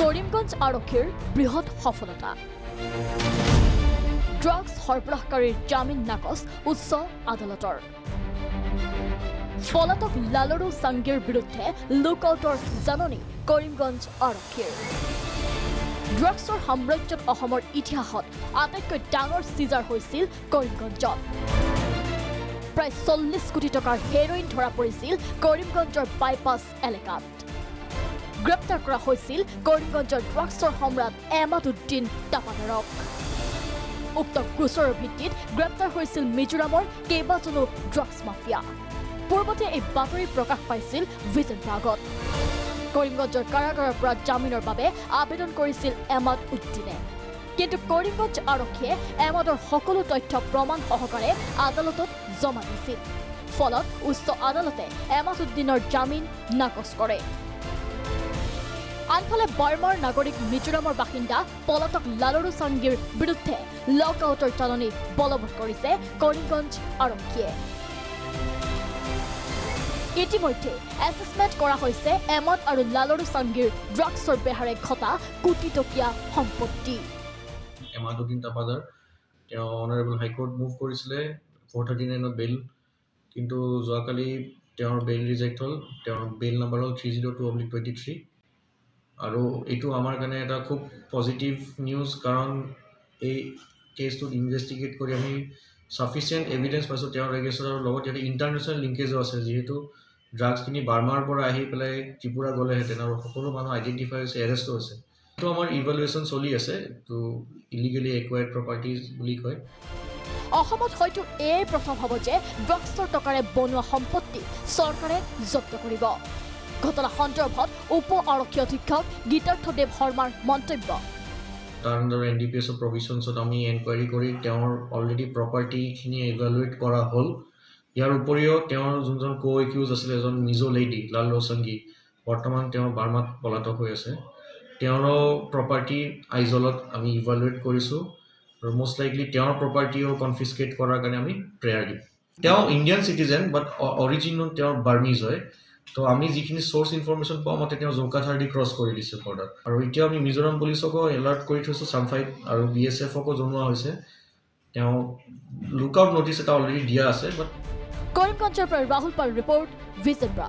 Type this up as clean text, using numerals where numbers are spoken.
কৰিমগঞ্জ আৰক্ষীৰ বৃহৎ সফলতা ড্ৰাগছ সৰবৰাহকাৰীৰ জামিন নাকচ উচ্চ আদালতৰ পলাতক লালৰু সাংগীৰ বিৰুদ্ধে লুকআউটৰ জাননী কৰিমগঞ্জ আৰক্ষীৰ ড্ৰাগছৰ সাম্ৰাজ্যত অসমৰ ইতিহাসত আটাইতকৈ ডাঙৰ চিজাৰ হৈছিল কৰিমগঞ্জত প্ৰায় 40 কোটি টকাৰ হেৰোইন ধৰা পৰিছিল কৰিমগঞ্জৰ বাইপাছ এলেকাত গ্ৰেপ্তাৰ কৰা হৈছিল কৰিমগঞ্জৰ ড্ৰাগছৰ সম্ৰাট এমাদউদ্দিন টাপাদাৰক উক্ত গোচৰৰ ভিত্তিত গ্ৰেপ্তাৰ হৈছিল মিজোৰামৰ কেইবাজনো ড্ৰাগছ মাফিয়া পূৰ্বতে এই বাতৰি প্ৰকাশ পাইছিল ভিজেনবাগত কৰিমগঞ্জৰ কাৰাগাৰৰ পৰা জামিনৰ বাবে আবেদন কৰিছিল এমাদউদ্দিনে কিন্তু কৰিমগঞ্জ আৰক্ষীয়ে এমাদৰ সকলো তথ্য প্ৰমাণ সহকাৰে আদালতত জমা দিছিল ফলত উচ্চ আদালতে এমাদউদ্দিনৰ জামিন নাকচ কৰে আনফালে বাৰ্মাৰ নাগৰিক মিজোৰামৰ বাসিন্দা পলাতক লালৰু সাংগীৰ বিৰুদ্ধে লকআউটৰ জাননী বলবৎ কৰিছে কৰিমগঞ্জ আৰক্ষীয়ে ইতিমধ্যে এছেছমেণ্ট কৰা হৈছে এমদ আৰু লালৰু সাংগীৰ ড্ৰাগছৰ বেহাৰে ঘটা কোটি টকীয়া সম্পত্তি এমাদউদ্দিন টাপাদাৰ তেওঁ অনাৰেবল হাইকোৰ্ট মুভ কৰিছিলে 439 বেল কিন্তু যোৱাকালি তেওঁৰ বেল ৰিজেক্ট হ'ল তেওঁৰ বেল নম্বৰ হ'ল 302/23 আৰু এইটো আমাৰ কাৰণে এটা খুব পজিটিভ নিউজ কাৰণ এই কেছটো ইনভেষ্টিগেট কৰি আমি সাফিচিয়েণ্ট এভিডেন্স পাইছোঁ তেওঁৰ ৰেজিষ্টাৰৰ লগত ইয়াতে ইণ্টাৰনেশ্যনেল লিংকেজো আছে যিহেতু ড্ৰাগছখিনি বাৰ্মাৰ পৰা আহি পেলাই ত্ৰিপুৰা গ'লেহেঁতেন আৰু সকলো মানুহ আইডেণ্টিফাই হৈছে এৰেষ্টো হৈছে এইটো আমাৰ ইভালুৱেশ্যন চলি আছে তো ইলিগেলি একুৱাৰ্ড প্ৰপাৰ্টিজ বুলি কয় অসমত হয়তো এই প্ৰথম হ'ব যে ড্ৰাগছৰ টকাৰে বনোৱা সম্পত্তি চৰকাৰে জব্দ কৰিব ঘটনা সন্দৰ্ভত উপ আৰক্ষী অধীক্ষক গীতাৰ্থদেৱ শৰ্মাৰ মন্তব্য তাৰ আণ্ডাৰ এনডিপিএছৰ প্ৰভিশ্যনছত আমি এনকুৱাৰী কৰি তেওঁৰ অলৰেডি প্ৰপাৰ্টিখিনি ইভালুৱেট কৰা হ'ল ইয়াৰ উপৰিও তেওঁৰ যোনজন কো একিউজ আছিলে এজন মিজো লেডি লালৰু সাংগী বৰ্তমান তেওঁ বাৰ্মাত পলাতক হৈ আছে তেওঁৰো প্ৰপাৰ্টি আইজলত আমি ইভালুৱেট কৰিছোঁ আৰু মষ্ট লাইকলি তেওঁৰ প্ৰপাৰ্টিও কনফিস্কেট কৰাৰ কাৰণে আমি প্ৰেয়াৰ দিম তেওঁ ইণ্ডিয়ান চিটিজেন বাট অৰিজিনেল তেওঁৰ বাৰ্মিজ হয় তো আমি যিখিনি সোৰ্স ইনফৰমেশ্যন পাওঁ মতে তেওঁ জৌকাথাৰ দি ক্ৰছ কৰি দিছে বৰ্ডাৰ আৰু এতিয়া আমি মিজোৰাম পুলিচকো এলাৰ্ট কৰি থৈছোঁ সামফাইট আৰু বিএছএফকো জনোৱা হৈছে তেওঁ লুকআউট নটিচ এটা অলৰেডি দিয়া আছে বাট কৰিমগঞ্জৰ পৰা ৰাহুল পাল ৰিপৰ্ট ভিজন ব্ৰা